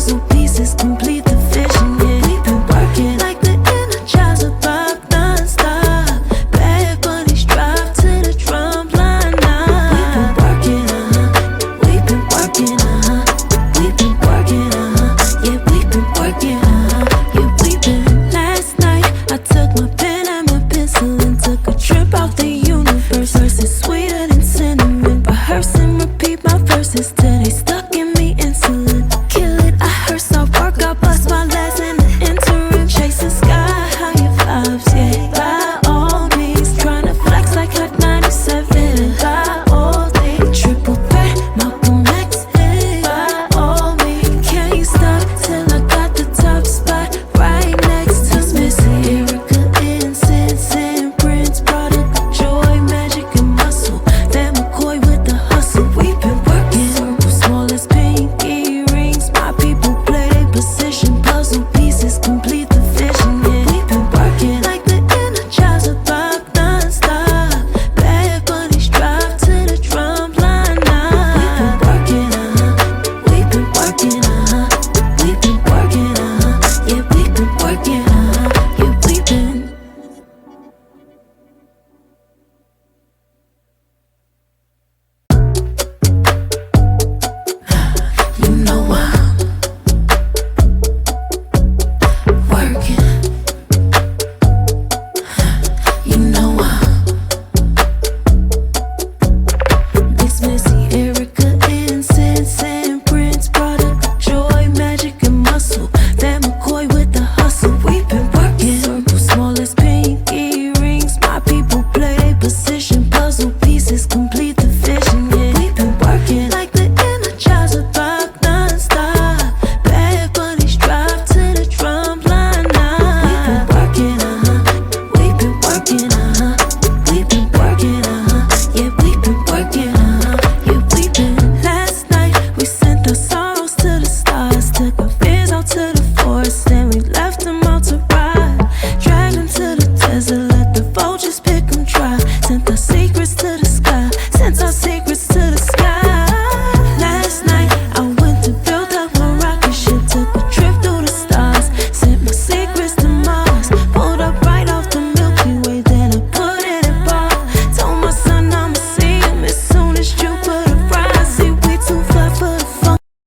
puzzle pieces complete the vision. Yeah, we've been working like the Energizer Bob non-stop. Bad bunnies drive to the drum line now. We've been working, we've been working, yeah, we've been working, yeah, we've been. Last night I took my pen and my pencil and took a trip out the universe. Verses sweeter than cinnamon. Rehearse and repeat my verses till they stuck in me insulin. Kill it, I hearse, I work, I bust my last in the interim. Chasing sky higher vibes, yeah. By all means, tryna flex like Hot 97. By all means, triple threat, Malcolm X. By all means, can't stop till I got the top spot right next to Missy, Erica, Incense, and Prince. Product of joy, magic, and muscle. Van McCoy with the hustle. We've been working. Circle small as pinky rings. My people play their position. Puzzle pieces complete the vision. Yeah, we've been working like the Energizer Bob non-stop. Bad bunnies drive to the drum line now. We've been working, we've been working, yeah, we've been working, yeah, we've been. You know I'm working. You know I'm Mix Missy, Erica, Incense, and Prince. Product of joy, magic, and muscle. Van McCoy with the hustle. We've been working. Circle small as pinky rings. My people play their position. Puzzle pieces complete the vision. Yeah, we've been working like the Energizer Bob non-stop. Bad bunnies drive to the drum line now. We've been working, we've been working, yeah, we've been working, yeah, we've been. Last night we sent our sorrows to the stars. Took our fears out to the